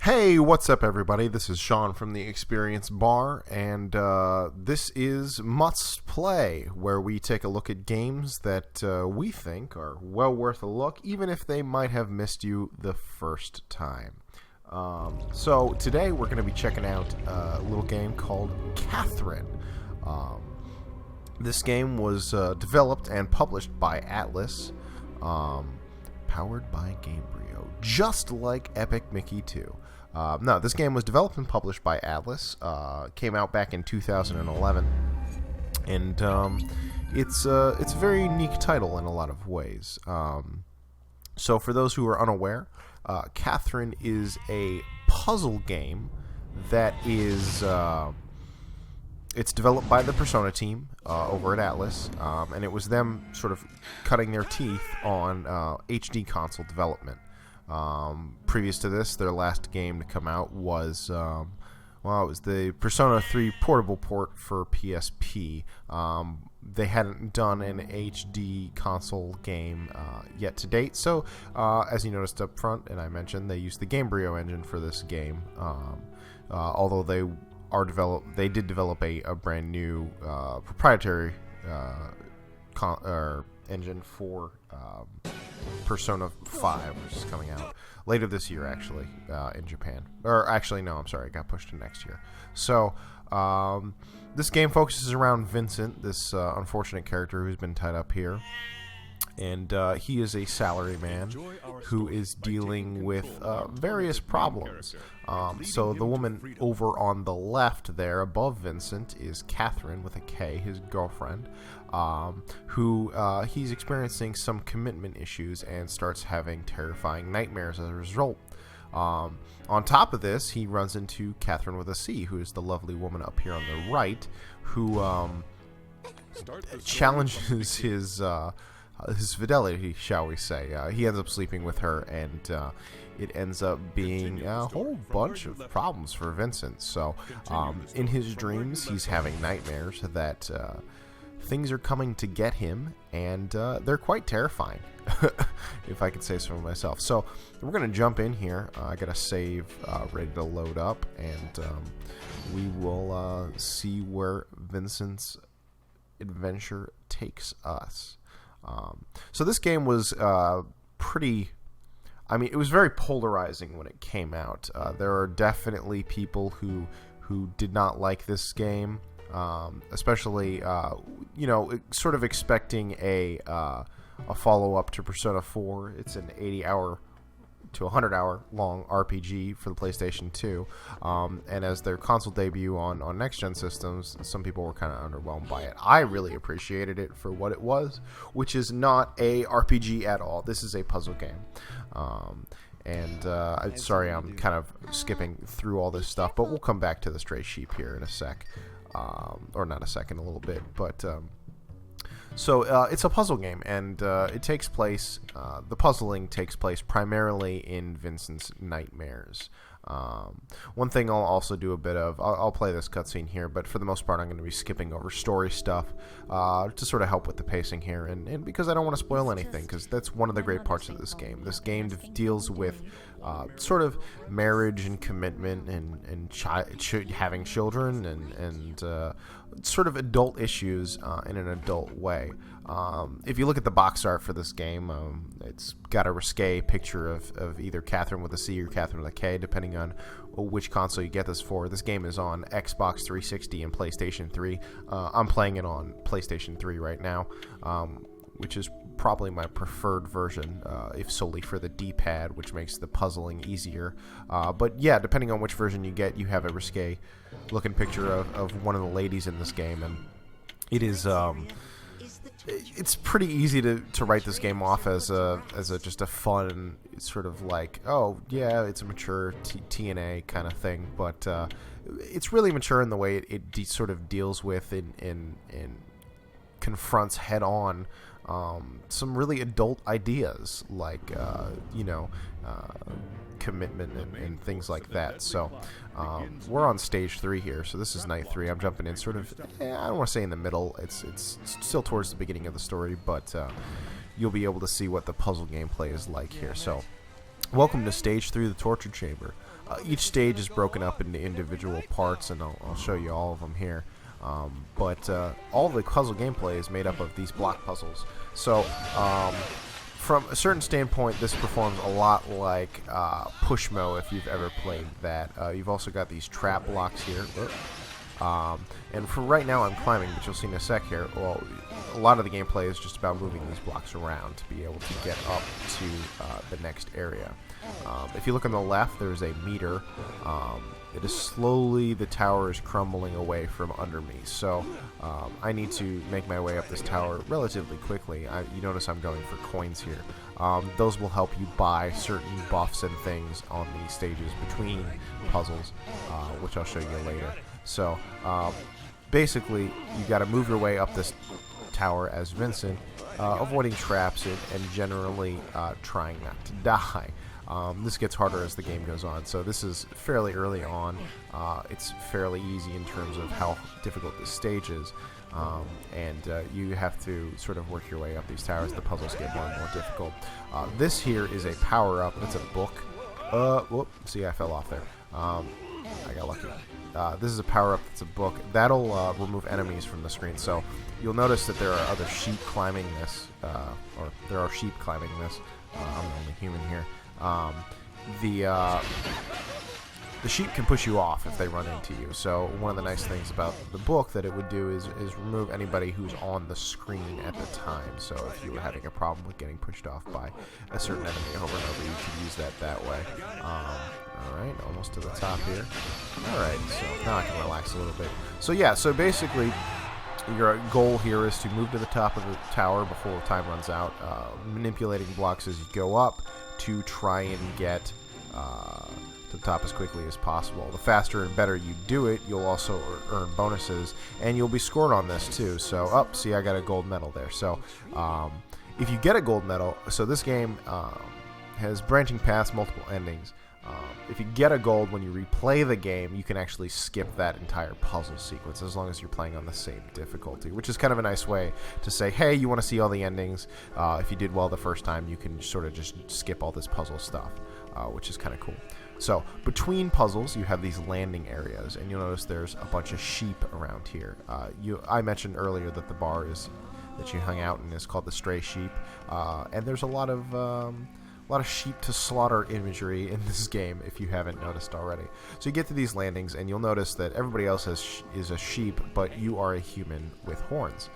Hey, what's up, everybody? This is Sean from the Experience Bar, and this is Must Play, where we take a look at games that we think are well worth a look, even if they might have missed you the first time. So today we're going to be checking out a little game called Catherine. This game was developed and published by Atlus, powered by Gamebryo, just like Epic Mickey 2. No, this game was developed and published by Atlus. Came out back in 2011, and it's a very unique title in a lot of ways. So, for those who are unaware, Catherine is a puzzle game that is it's developed by the Persona team over at Atlus, and it was them sort of cutting their teeth on HD console development. Previous to this, their last game to come out was, it was the Persona 3 portable port for PSP. They hadn't done an HD console game yet to date, so as you noticed up front, and I mentioned, they used the Gamebryo engine for this game. Although they did develop a brand new proprietary engine for Persona 5, which is coming out later this year, actually, in Japan. Or actually, no, I'm sorry, it got pushed to next year. So, this game focuses around Vincent, this unfortunate character who's been tied up here. And he is a salaryman who is dealing with various problems. So the woman over on the left there, above Vincent, is Catherine with a K, his girlfriend, who he's experiencing some commitment issues and starts having terrifying nightmares as a result. On top of this, he runs into Catherine with a C, who is the lovely woman up here on the right, who challenges his fidelity, shall we say. He ends up sleeping with her, and it ends up being a whole bunch of problems for Vincent. So, in his dreams, he's having nightmares that things are coming to get him, and they're quite terrifying, if I could say so myself. So, we're going to jump in here. I got a save ready to load up, and we will see where Vincent's adventure takes us. So this game was pretty... I mean, it was very polarizing when it came out. There are definitely people who did not like this game, especially, sort of expecting a follow-up to Persona 4. It's an 80-hour to 100-hour long RPG for the PlayStation 2, and as their console debut on next-gen systems, some people were kind of underwhelmed by it. I really appreciated it for what it was, which is not a RPG at all. This is a puzzle game. Sorry, I'm kind of skipping through all this stuff, but we'll come back to the Stray Sheep here in a sec, or not a sec, in a little bit, but... So it's a puzzle game, and it takes place, the puzzling takes place primarily in Vincent's nightmares. One thing I'll also do a bit of, I'll play this cutscene here, but for the most part I'm going to be skipping over story stuff to sort of help with the pacing here, and because I don't want to spoil anything, because that's one of the great parts of this game. This game deals with sort of marriage and commitment and having children and sort of adult issues in an adult way. If you look at the box art for this game, it's got a risque picture of either Catherine with a C or Catherine with a K, depending on which console you get this for. This game is on Xbox 360 and PlayStation 3. I'm playing it on PlayStation 3 right now, which is probably my preferred version, if solely for the D-pad, which makes the puzzling easier. But yeah, depending on which version you get, you have a risque looking picture of one of the ladies in this game, and it is it's pretty easy to write this game off as just a fun sort of like, oh yeah, it's a mature TNA kind of thing, but it's really mature in the way it sort of deals with and confronts head on some really adult ideas like commitment and things like that. So we're on stage 3 here, so this is night 3. I'm jumping in sort of, I don't want to say in the middle, it's still towards the beginning of the story, but you'll be able to see what the puzzle gameplay is like here. So welcome to stage 3 of the torture chamber. Each stage is broken up into individual parts, and I'll show you all of them here. But all the puzzle gameplay is made up of these block puzzles. So from a certain standpoint, this performs a lot like Pushmo, if you've ever played that. You've also got these trap blocks here. And for right now, I'm climbing, but you'll see in a sec here. Well, a lot of the gameplay is just about moving these blocks around to be able to get up to the next area. If you look on the left, there's a meter. It is slowly, the tower is crumbling away from under me. So I need to make my way up this tower relatively quickly. You notice I'm going for coins here. Those will help you buy certain buffs and things on the stages between puzzles, which I'll show you later. So basically, you got to move your way up this tower as Vincent, avoiding traps and generally trying not to die. This gets harder as the game goes on, so this is fairly early on. It's fairly easy in terms of how difficult this stage is, and you have to sort of work your way up these towers. The puzzles get more and more difficult. This here is a power-up. It's a book. Whoop, see, I fell off there. I got lucky. This is a power-up that's a book. That'll remove enemies from the screen. So you'll notice that there are other sheep climbing this, or there are sheep climbing this. I'm the only human here. The sheep can push you off if they run into you. So one of the nice things about the book that it would do is remove anybody who's on the screen at the time. So if you were having a problem with getting pushed off by a certain enemy over and over, you could use that way. Alright, almost to the top here. Alright, so now I can relax a little bit. So yeah, so basically your goal here is to move to the top of the tower before time runs out, manipulating blocks as you go up to try and get to the top as quickly as possible. The faster and better you do it, you'll also earn bonuses, and you'll be scored on this too. So, see, I got a gold medal there. So, if you get a gold medal, so this game has branching paths, multiple endings. If you get a gold when you replay the game, you can actually skip that entire puzzle sequence as long as you're playing on the same difficulty, which is kind of a nice way to say, hey, you want to see all the endings. If you did well the first time, you can sort of just skip all this puzzle stuff, which is kind of cool. So between puzzles, you have these landing areas, and you'll notice there's a bunch of sheep around here. I mentioned earlier that the bar that you hung out in is called the Stray Sheep, and there's a lot of sheep to slaughter imagery in this game, if you haven't noticed already. So you get to these landings, and you'll notice that everybody else is a sheep, but you are a human with horns.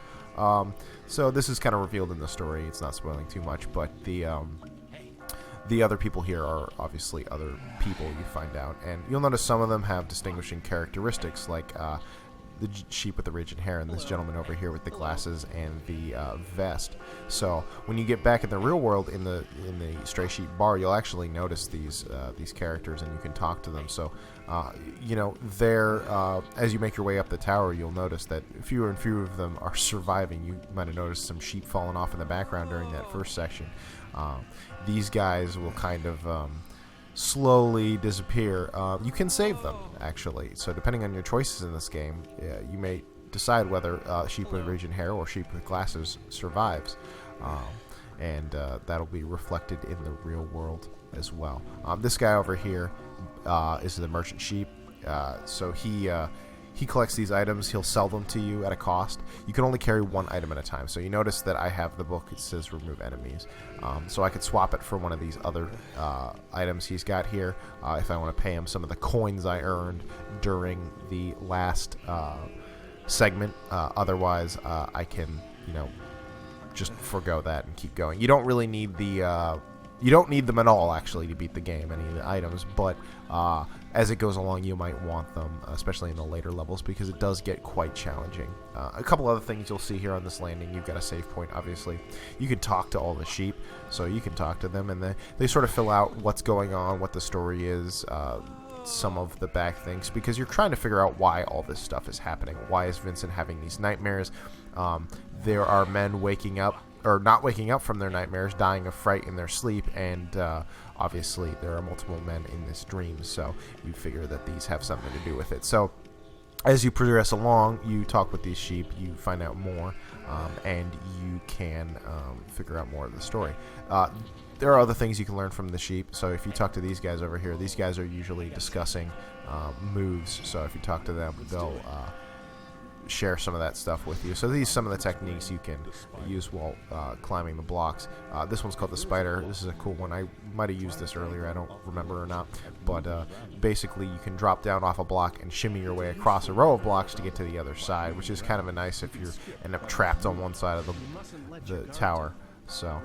So this is kind of revealed in the story. It's not spoiling too much, but the other people here are obviously other people, you find out. And you'll notice some of them have distinguishing characteristics, like the sheep with the ridged hair and this gentleman over here with the glasses and the vest. So when you get back in the real world in the Stray Sheep bar, you'll actually notice these characters, and you can talk to them. So you know, as you make your way up the tower, you'll notice that fewer and fewer of them are surviving. You might have noticed some sheep falling off in the background during that first section. These guys will kind of slowly disappear. You can save them, actually. So depending on your choices in this game, you may decide whether sheep with ridged hair or sheep with glasses survives. And that'll be reflected in the real world as well. This guy over here is the merchant sheep. So he collects these items. He'll sell them to you at a cost. You can only carry one item at a time. So you notice that I have the book. It says remove enemies. So I could swap it for one of these other items he's got here if I want to pay him some of the coins I earned during the last segment. Otherwise, I can, just forgo that and keep going. You don't really need you don't need them at all, actually, to beat the game, any of the items, but as it goes along, you might want them, especially in the later levels, because it does get quite challenging. A couple other things you'll see here on this landing. You've got a save point, obviously. You can talk to all the sheep, so you can talk to them, and they sort of fill out what's going on, what the story is, some of the back things, because you're trying to figure out why all this stuff is happening. Why is Vincent having these nightmares? There are men waking up, or not waking up from their nightmares, dying of fright in their sleep, and obviously there are multiple men in this dream, so you figure that these have something to do with it. So as you progress along, you talk with these sheep, you find out more, and you can figure out more of the story. There are other things you can learn from the sheep. So if you talk to these guys over here, these guys are usually discussing moves. So if you talk to them, they'll share some of that stuff with you. So these are some of the techniques you can use while climbing the blocks. This one's called the spider. This is a cool one. I might have used this earlier. I don't remember or not. But basically you can drop down off a block and shimmy your way across a row of blocks to get to the other side, which is kind of a nice if you end up trapped on one side of the tower. So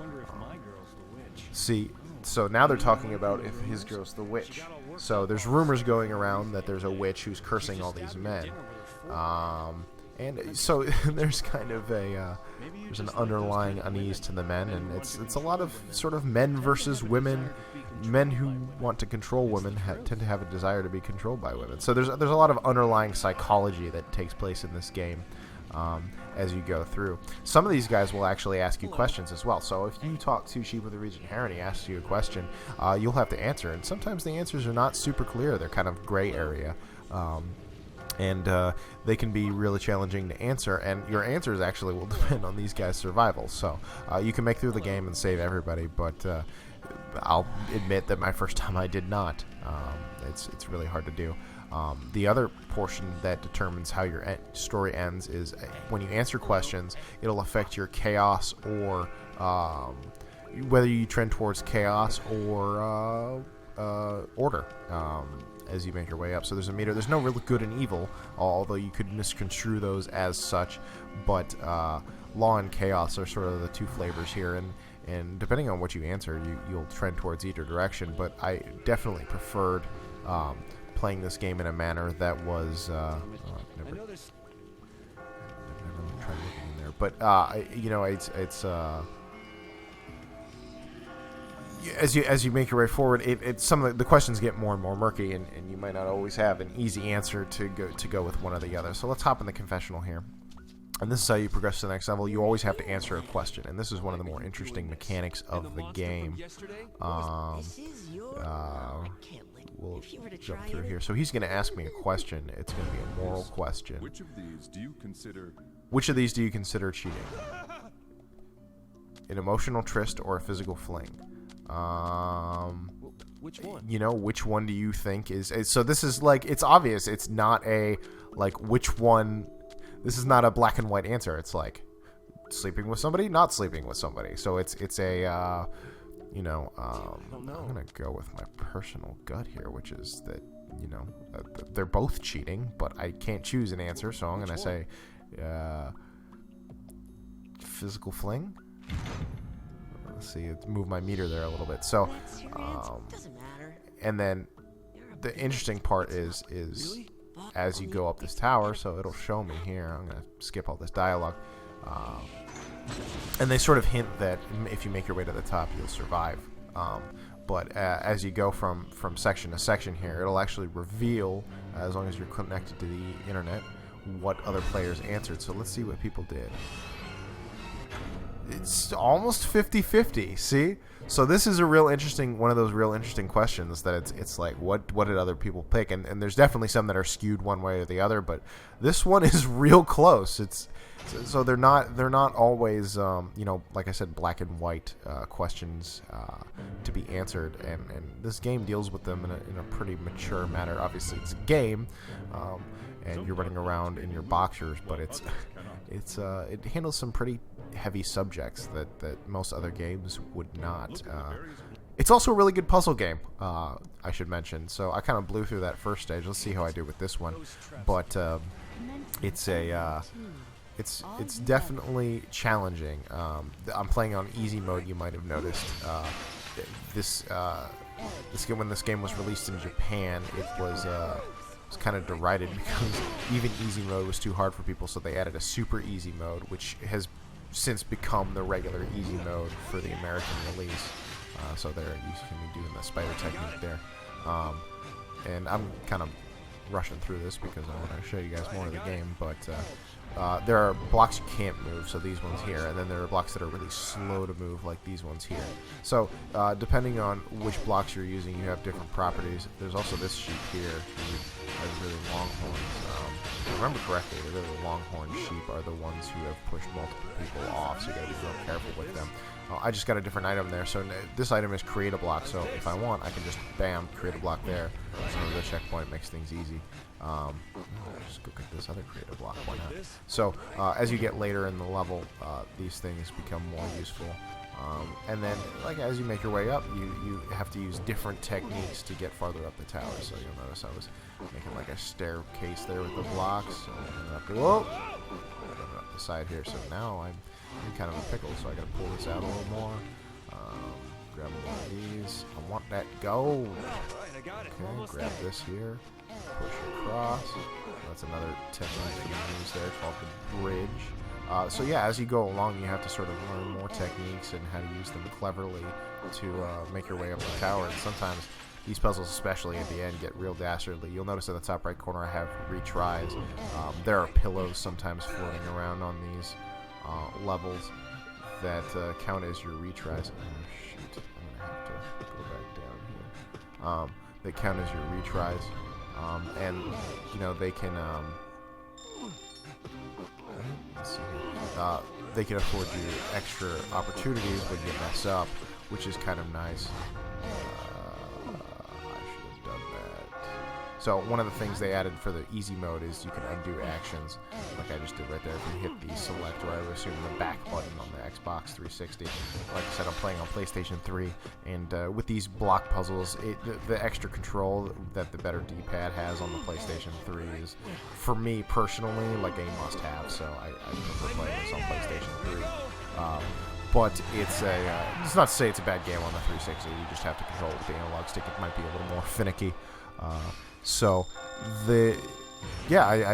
see, so now they're talking about if his girl's the witch. So there's rumors going around that there's a witch who's cursing all these men. And so there's kind of there's an underlying unease to the men, and it's a lot of sort of men versus women. Men who want to control women tend to have a desire to be controlled by women. So there's a lot of underlying psychology that takes place in this game as you go through. Some of these guys will actually ask you questions as well. So if you talk to Sheep of the Regent Heron, he asks you a question, you'll have to answer. And sometimes the answers are not super clear. They're kind of gray area. And they can be really challenging to answer, and your answers actually will depend on these guys' survival. So you can make through the game and save everybody, but I'll admit that my first time I did not. It's really hard to do. The other portion that determines how your story ends is when you answer questions, it'll affect your chaos or whether you trend towards chaos or order. As you make your way up. So there's a meter. There's no real good and evil, although you could misconstrue those as such, but law and chaos are sort of the two flavors here, and depending on what you answer, you'll trend towards either direction, but I definitely preferred playing this game in a manner that was never tried looking in there, but you know, it's as you make your way forward, some of the questions get more and more murky, and you might not always have an easy answer to go with one or the other. So let's hop in the confessional here. And this is how you progress to the next level. You always have to answer a question, and this is one of the more interesting mechanics of the game. We'll jump through here. So he's going to ask me a question. It's going to be a moral question. Which of these do you consider cheating? An emotional tryst or a physical fling? Which one? You know, which one do you think is so this is like, it's obvious. It's not a like which one. This is not a black and white answer. It's like sleeping with somebody, not sleeping with somebody. So it's a you know, I'm gonna go with my personal gut here, which is that, you know, they're both cheating, but I can't choose an answer, so I'm gonna say physical fling. Let's see, move my meter there a little bit. So, and then the interesting part is as you go up this tower, so it'll show me here. I'm gonna skip all this dialogue, and they sort of hint that if you make your way to the top, you'll survive. But as you go from section to section here, it'll actually reveal, as long as you're connected to the internet, what other players answered. So let's see what people did. It's almost 50-50. See, so this is a real interesting, one of those real interesting questions that it's like, what did other people pick? And there's definitely some that are skewed one way or the other, but this one is real close. So they're not always you know, like I said, black and white questions to be answered, and this game deals with them in a pretty mature manner. Obviously, it's a game, and you're running around in your boxers, but it handles some pretty heavy subjects that most other games would not. It's also a really good puzzle game, I should mention. So I kind of blew through that first stage. Let's see how I do with this one. But it's definitely challenging. I'm playing on easy mode. You might have noticed this game, when this game was released in Japan, it was kind of derided because even easy mode was too hard for people, so they added a super easy mode, which has since become the regular easy mode for the American release. So there you can be doing the spider technique there, and I'm kind of rushing through this because I want to show you guys more of the game, but there are blocks you can't move, so these ones here, and then there are blocks that are really slow to move, like these ones here. So depending on which blocks you're using, you have different properties. There's also this sheep here, who has really long horns. I remember correctly, the really longhorn sheep are the ones who have pushed multiple people off, so you gotta be real careful with them. I just got a different item there, so this item is create a block, so if I want, I can just, bam, create a block there. So the checkpoint makes things easy. Just go get this other create a block, why not? So, as you get later in the level, these things become more useful. And then, like, as you make your way up, you have to use different techniques to get farther up the tower. So you'll notice I was making like a staircase there with the blocks. So whoa! Up the side here. So now I'm in kind of a pickle, so I gotta pull this out a little more. Grab one of these. I want that gold. Okay, grab this here. Push across. That's another technique you can use there called the bridge. So yeah, as you go along, you have to sort of learn more techniques and how to use them cleverly to make your way up the tower. And sometimes these puzzles, especially at the end, get real dastardly. You'll notice in the top right corner I have retries. There are pillows sometimes floating around on these levels that count as your retries. Oh shoot, I'm gonna have to go back down here. They count as your retries, and you know they can. Let's see. They can afford you extra opportunities when you mess up, which is kind of nice. I should have done that. So one of the things they added for the easy mode is you can undo actions, like I just did right there. If you hit the select, or I would assume the back button on the Xbox 360. Like I said, I'm playing on PlayStation 3, and with these block puzzles, the extra control that the better D-pad has on the PlayStation 3 is, for me personally, like a must-have. So I prefer playing this on PlayStation 3. But it's not to say it's a bad game on the 360. You just have to control it with the analog stick. It might be a little more finicky. I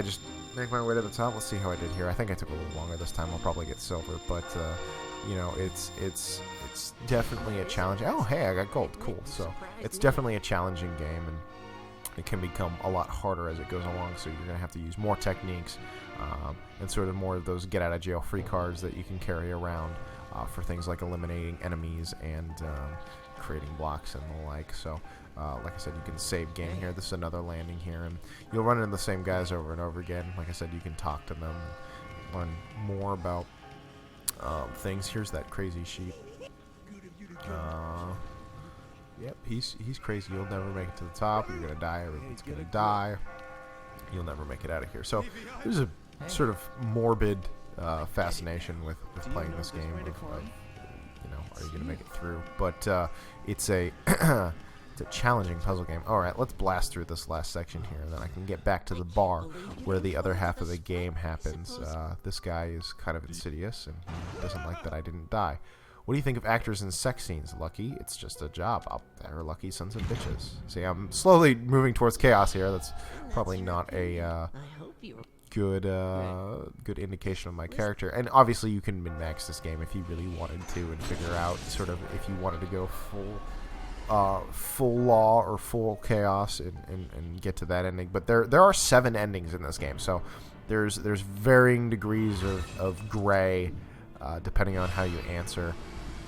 just make my way to the top. Let's see how I did here. I think I took a little longer this time. I'll probably get silver, but you know, it's definitely a challenge. Oh, hey, I got gold. Cool. So it's definitely a challenging game, and it can become a lot harder as it goes along. So you're gonna have to use more techniques and sort of more of those get-out-of-jail-free cards that you can carry around for things like eliminating enemies and creating blocks and the like. So. Like I said, you can save game here. This is another landing here, and you'll run into the same guys over and over again. Like I said, you can talk to them and learn more about things. Here's that crazy sheep. Yep, he's crazy. You'll never make it to the top. You're gonna die. Everyone's gonna die. You'll never make it out of here. So there's a sort of morbid fascination with playing this game. Of, you know, are you gonna make it through? But it's a it's a challenging puzzle game. Alright, let's blast through this last section here, and then I can get back to the bar where the other half of the game happens. This guy is kind of insidious, and he doesn't like that I didn't die. What do you think of actors in sex scenes, Lucky? It's just a job out there, Lucky sons of bitches. See, I'm slowly moving towards chaos here. That's probably not a good indication of my character. And obviously you can min-max this game if you really wanted to and figure out sort of if you wanted to go full law or full chaos and get to that ending. But there are 7 endings in this game, so there's varying degrees of gray depending on how you answer.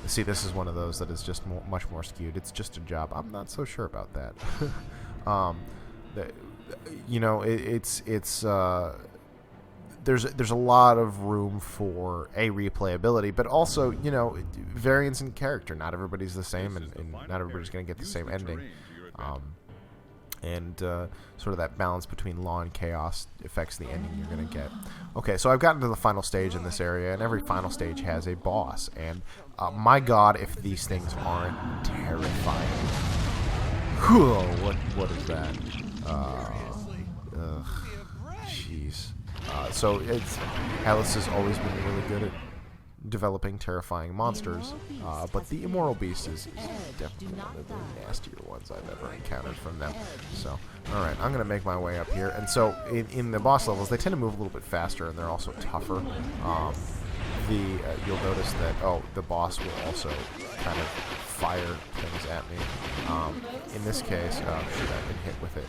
See, this is one of those that is just much more skewed. It's just a job. I'm not so sure about that. You know, there's a lot of room for replayability, but also, you know, variance in character. Not everybody's the same, and not everybody's going to get the same ending. And sort of that balance between law and chaos affects the ending you're going to get. Okay, so I've gotten to the final stage in this area, and every final stage has a boss. And my God, if these things aren't terrifying. Whoa, what is that? Jeez. So Alice has always been really good at developing terrifying monsters, but the Immoral Beast is definitely one of the nastier ones I've ever encountered from them. So, alright, I'm going to make my way up here. And so, in the boss levels, they tend to move a little bit faster, and they're also tougher. You'll notice that, the boss will also kind of fire things at me. In this case, should I've been hit with it.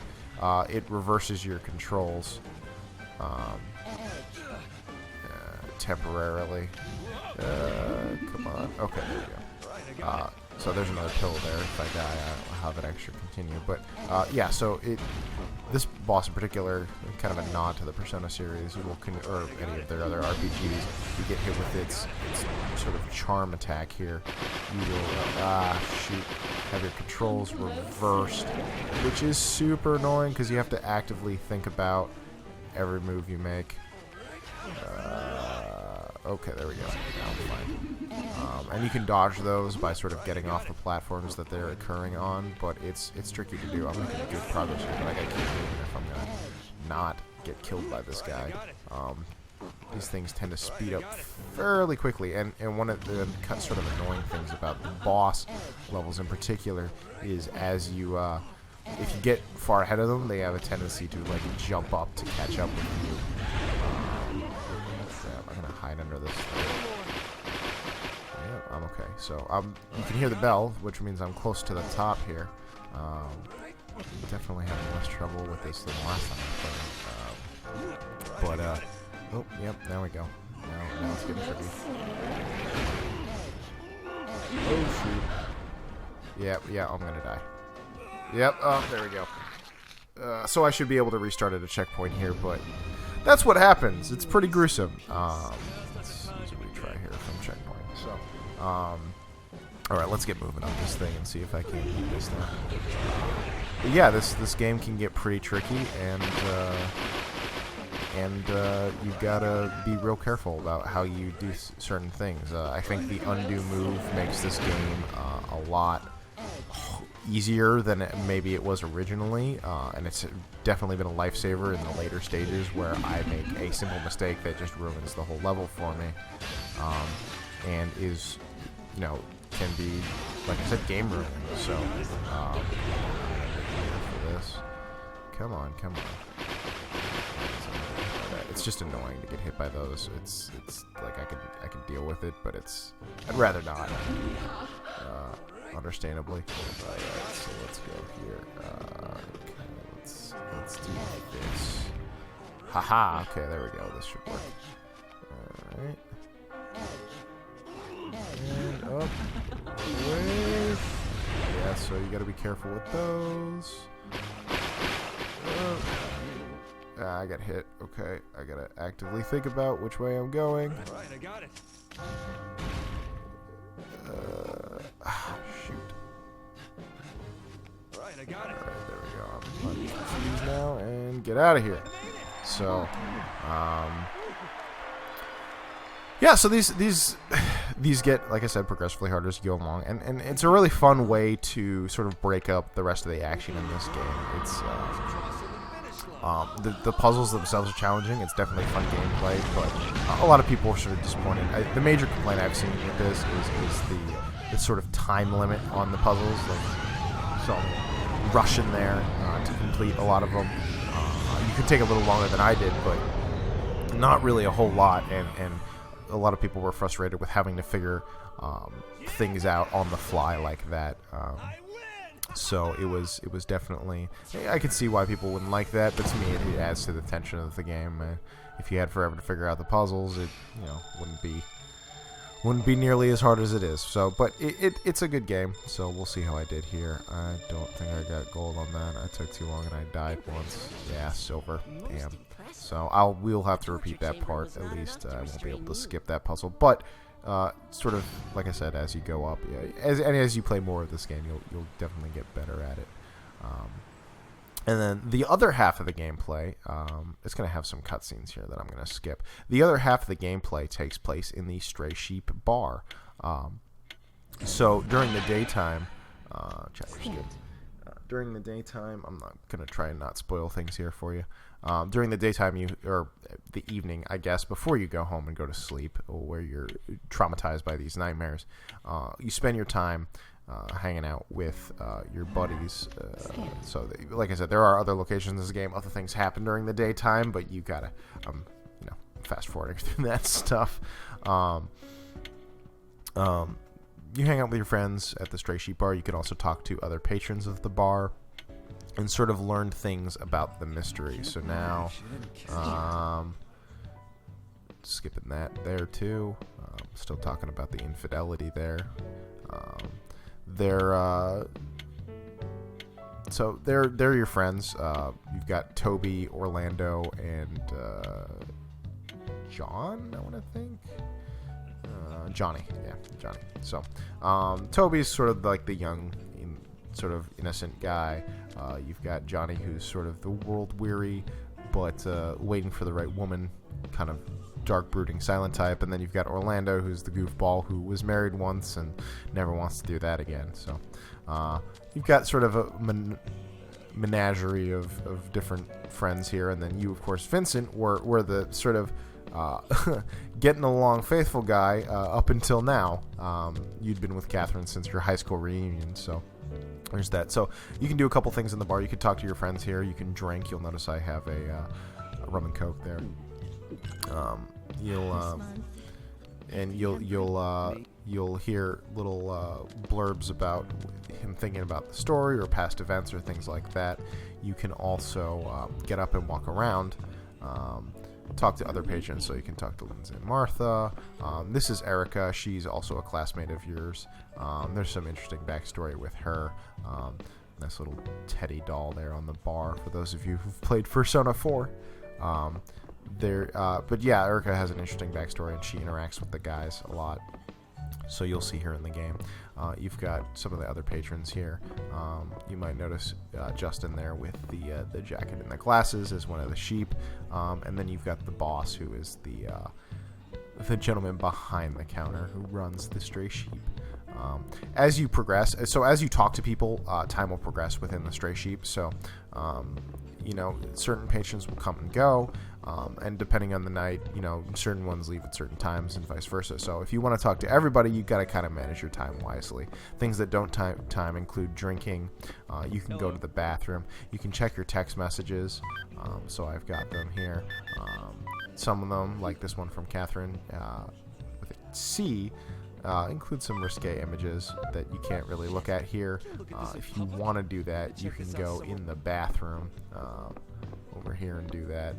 It reverses your controls temporarily. Come on. Okay, there we go. So there's another pill there. If I die, I'll have an extra continue. But yeah, so this boss in particular, kind of a nod to the Persona series, or any of their other RPGs. You get hit with its sort of charm attack here. You will have your controls reversed, which is super annoying because you have to actively think about every move you make. Okay, there we go. Now I'm fine. And you can dodge those by sort of getting off the platforms that they're occurring on, but it's tricky to do. I'm making good progress here, but I gotta keep moving if I'm gonna not get killed by this guy. These things tend to speed up fairly quickly, and one of the sort of annoying things about the boss levels in particular is as you if you get far ahead of them, they have a tendency to like jump up to catch up with you. I'm gonna hide under this thing. Yeah, I'm okay. So you can hear the bell, which means I'm close to the top here. Definitely having less trouble with this than last time I played. Oh, yep, there we go. Now it's getting tricky. Oh shoot. Yeah, I'm gonna die. Yep, there we go. So I should be able to restart at a checkpoint here, but that's what happens. It's pretty gruesome. Let's use a retry here from checkpoint. So, alright, let's get moving on this thing and see if I can beat this now. But yeah, this game can get pretty tricky, and you gotta be real careful about how you do certain things. I think the undo move makes this game a lot easier than maybe it was originally, and it's definitely been a lifesaver in the later stages where I make a simple mistake that just ruins the whole level for me, and is, can be, like I said, game ruining. So, for this, come on. It's just annoying to get hit by those. It's like I can deal with it, but I'd rather not. Understandably. Alright, so let's go here. Okay, let's do this. Haha. Okay, there we go. This should work. Alright. And up. Away. Yeah, so you gotta be careful with those. I got hit. Okay, I gotta actively think about which way I'm going. Right, I got it. Shoot. Right, I got it. Alright, there we go. I'm confused now, and get out of here. So, yeah, so these get, like I said, progressively harder as you go along, and it's a really fun way to sort of break up the rest of the action in this game. It's the puzzles themselves are challenging. It's definitely fun gameplay, but a lot of people are sort of disappointed. The major complaint I've seen with this is the sort of time limit on the puzzles. Like, so rush in there to complete a lot of them. You could take a little longer than I did, but not really a whole lot. And a lot of people were frustrated with having to figure things out on the fly like that. So it was definitely, I could see why people wouldn't like that, but to me it adds to the tension of the game. If you had forever to figure out the puzzles, it wouldn't be nearly as hard as it is. So, but it's a good game. So we'll see how I did here. I don't think I got gold on that. I took too long and I died once. Yeah, silver. Damn. So we'll have to repeat that part at least. I won't be able to skip that puzzle, but. Sort of like I said, as you go up, as you play more of this game, you'll definitely get better at it. And then the other half of the gameplay, it's going to have some cutscenes here that I'm going to skip. The other half of the gameplay takes place in the Stray Sheep bar. So during the daytime, during the daytime, I'm not going to try and not spoil things here for you. During the daytime, or the evening, I guess, before you go home and go to sleep, where you're traumatized by these nightmares, you spend your time hanging out with your buddies. Like I said, there are other locations in this game. Other things happen during the daytime, but you gotta, fast forwarding through that stuff. You hang out with your friends at the Stray Sheep bar. You can also talk to other patrons of the bar and sort of learn things about the mystery. So now, skipping that there too. Still talking about the infidelity there. so they're your friends. You've got Toby, Orlando, and John, I want to think. Johnny. Yeah, Johnny. So Toby's sort of like the young, sort of innocent guy. You've got Johnny, who's sort of the world-weary, but waiting for the right woman, kind of dark, brooding, silent type. And then you've got Orlando, who's the goofball who was married once and never wants to do that again. So you've got sort of a menagerie of different friends here. And then you, of course, Vincent, were the sort of getting along faithful guy up until now. You'd been with Catherine since your high school reunion, so there's that. So you can do a couple things in the bar. You can talk to your friends here. You can drink. You'll notice I have a rum and coke there. You'll hear little blurbs about him thinking about the story or past events or things like that. You can also get up and walk around. Talk to other patrons, so you can talk to Lindsay and Martha. This is Erica. She's also a classmate of yours. There's some interesting backstory with her. Nice little teddy doll there on the bar for those of you who've played Persona 4. But yeah, Erica has an interesting backstory, and she interacts with the guys a lot. So you'll see her in the game. You've got some of the other patrons here. You might notice Justin there with the jacket and the glasses as one of the sheep. And then you've got the boss, who is the gentleman behind the counter who runs the Stray Sheep. As you progress, so as you talk to people, time will progress within the Stray Sheep. So, certain patrons will come and go. And depending on the night, certain ones leave at certain times and vice versa. So if you want to talk to everybody, you've got to kind of manage your time wisely. Things that don't time include drinking. You can go to the bathroom. You can check your text messages. So I've got them here. Some of them, like this one from Catherine with a C, include some risque images that you can't really look at here. If you want to do that, you can go in the bathroom over here and do that.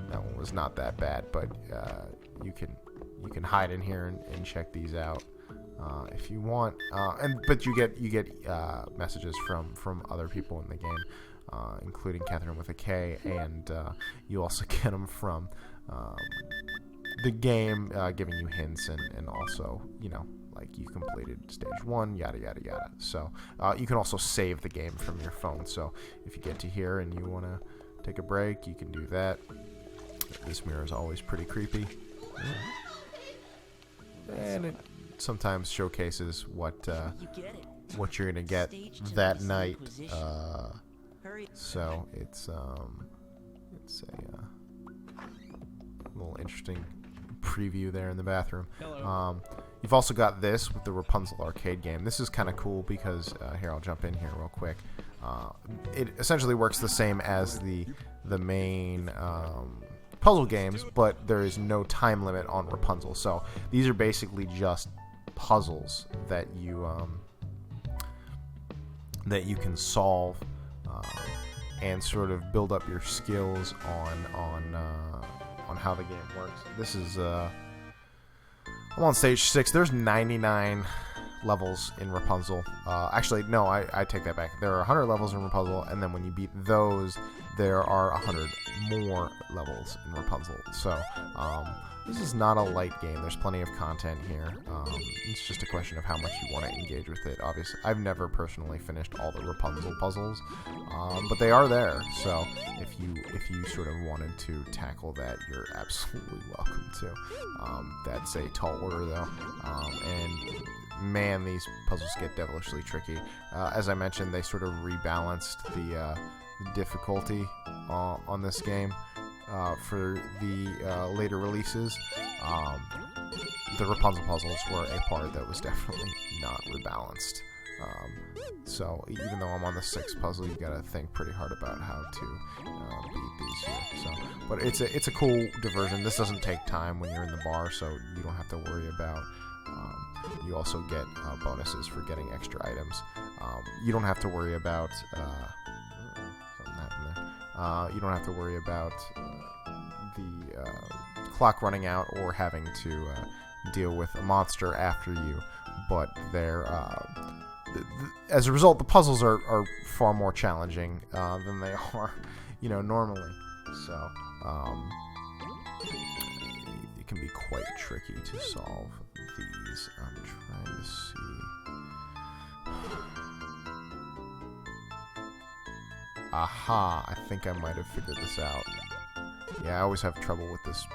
That one was not that bad, but you can hide in here and check these out if you want. But you get messages from other people in the game, including Catherine with a K, and you also get them from the game, giving you hints and also like you completed stage 1, yada yada yada. So you can also save the game from your phone. So if you get to here and you want to take a break, you can do that. This mirror is always pretty creepy, and it sometimes showcases what you're gonna get that night. So it's a little interesting preview there in the bathroom. You've also got this with the Rapunzel arcade game. This is kind of cool because here, I'll jump in here real quick. It essentially works the same as the main puzzle games, but there is no time limit on Rapunzel. So these are basically just puzzles that you can solve and sort of build up your skills on how the game works. This is I'm on stage 6. There's 99 levels in Rapunzel. Actually, no, I take that back. There are 100 levels in Rapunzel, and then when you beat those, there are 100 more levels in Rapunzel. So this is not a light game. There's plenty of content here. It's just a question of how much you want to engage with it. Obviously, I've never personally finished all the Rapunzel puzzles, but they are there. So if you sort of wanted to tackle that, you're absolutely welcome to. That's a tall order, though. And man, these puzzles get devilishly tricky. As I mentioned, they sort of rebalanced the difficulty on this game for the later releases. The Rapunzel puzzles were a part that was definitely not rebalanced. So even though I'm on the 6th puzzle, you gotta think pretty hard about how to beat these here. So, but it's a cool diversion. This doesn't take time when you're in the bar, so you don't have to worry about. You also get bonuses for getting extra items. You don't have to worry about something happened there. You don't have to worry about the clock running out or having to deal with a monster after you. But as a result, the puzzles are far more challenging than they are, normally. So it can be quite tricky to solve these. I'm trying to see. Aha! I think I might have figured this out. Yeah, I always have trouble with this.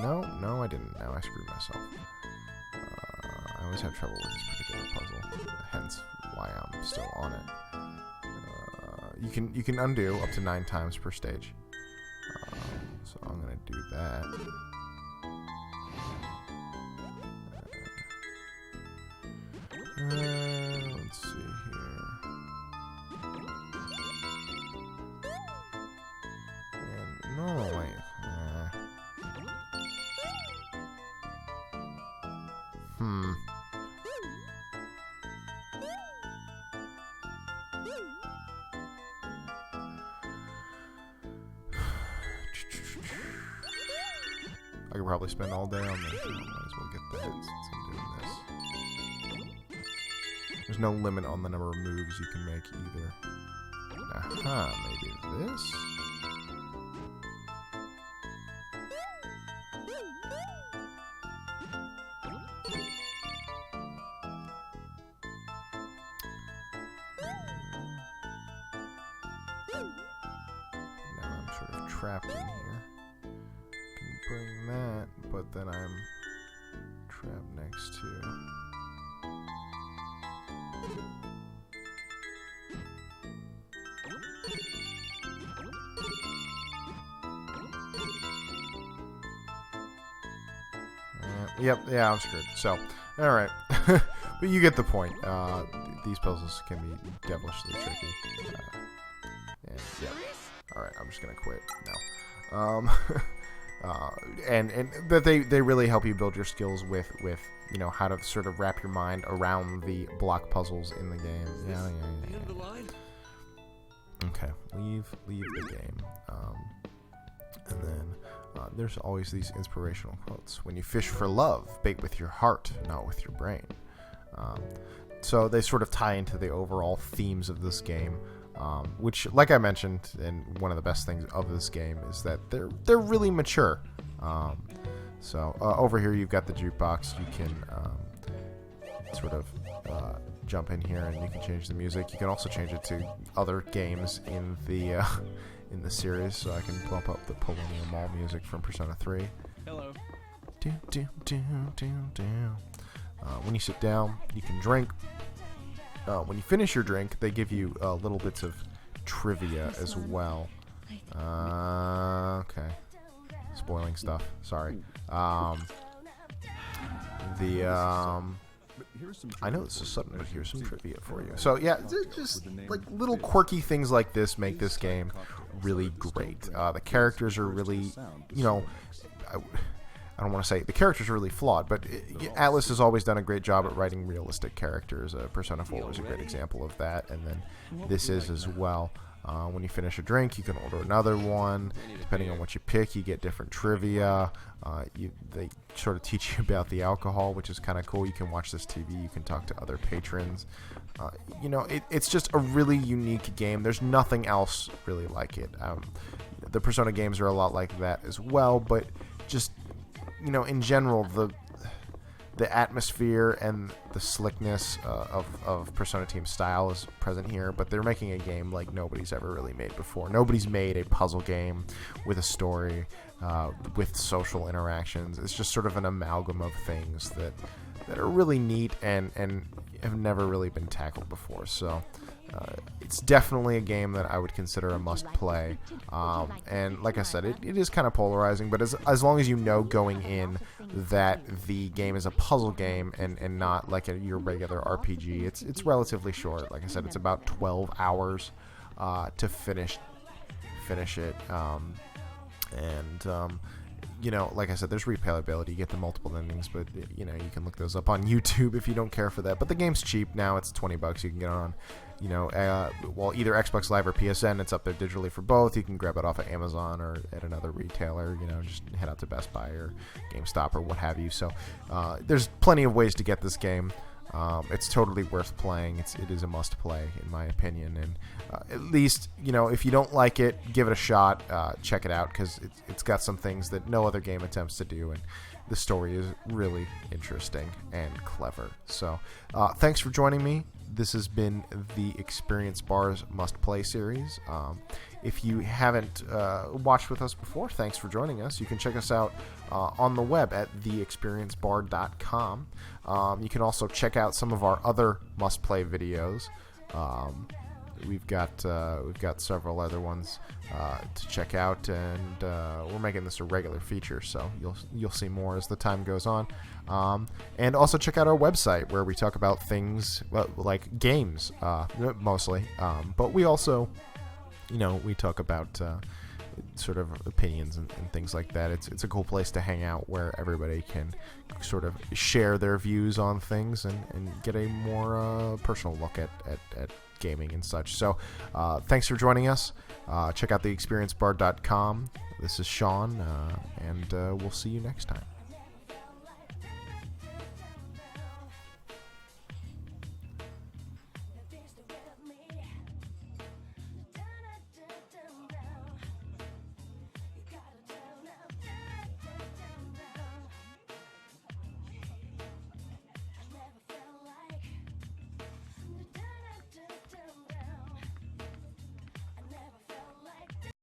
No, I didn't. Now I screwed myself. I always have trouble with this particular puzzle, hence why I'm still on it. You can undo up to 9 times per stage. So I'm gonna do that. Let's see here. And normally, I could probably spend all day on this. Might as well get the hits since I'm doing this. There's no limit on the number of moves you can make either. Aha, maybe this? Now I'm sort of trapped in here. Can bring that, but then I'm trapped next to... Yep, yeah, I'm screwed. So, alright. But you get the point. These puzzles can be devilishly tricky. And, yeah. Alright, I'm just gonna quit now. And but they really help you build your skills with how to sort of wrap your mind around the block puzzles in the game. Yeah. Okay, leave the game. And then there's always these inspirational quotes. When you fish for love, bait with your heart, not with your brain. So they sort of tie into the overall themes of this game, which, like I mentioned, and one of the best things of this game is that they're really mature. So over here you've got the jukebox. You can sort of jump in here and you can change the music. You can also change it to other games in the series. So I can bump up the Paulownia Mall music from Persona 3. Hello. When you sit down, you can drink. When you finish your drink, they give you little bits of trivia as well. Okay. Spoiling stuff. Sorry. I know this is sudden, but here's some trivia for you. So yeah, just like little quirky things like this make this game really great. The characters are really, I don't want to say the characters are really flawed, but Atlus has always done a great job at writing realistic characters. Persona 4 was a great example of that, and then this is as well. When you finish a drink, you can order another one. Depending on what you pick, you get different trivia. They sort of teach you about the alcohol, which is kind of cool. You can watch this TV. You can talk to other patrons. It's just a really unique game. There's nothing else really like it. The Persona games are a lot like that as well, but just in general, the atmosphere and the slickness of Persona Team's style is present here, but they're making a game like nobody's ever really made before. Nobody's made a puzzle game with a story, with social interactions. It's just sort of an amalgam of things that are really neat and have never really been tackled before. So it's definitely a game that I would consider a must-play. And like I said, it is kind of polarizing, but as long as you know going in that the game is a puzzle game and not like your regular RPG, it's relatively short. Like I said, it's about 12 hours to finish it. Like I said, there's replayability. You get the multiple endings, but you can look those up on YouTube if you don't care for that. But the game's cheap now; it's $20. You can get it on, either Xbox Live or PSN. It's up there digitally for both. You can grab it off of Amazon or at another retailer. Just head out to Best Buy or GameStop or what have you. So there's plenty of ways to get this game. It's totally worth playing. It is a must play in my opinion, and at least if you don't like it, give it a shot. Check it out because it's got some things that no other game attempts to do, and the story is really interesting and clever. So thanks for joining me. This has been the Experience Bar's Must Play series. If you haven't watched with us before, thanks for joining us. You can check us out on the web at theexperiencebar.com. You can also check out some of our other Must Play videos. We've got several other ones to check out, and we're making this a regular feature, so you'll see more as the time goes on. And also check out our website where we talk about things like games mostly, but we also we talk about sort of opinions and things like that. It's a cool place to hang out where everybody can sort of share their views on things and get a more personal look at gaming and such. So thanks for joining us. Check out theexperiencebar.com. This is Sean, and we'll see you next time.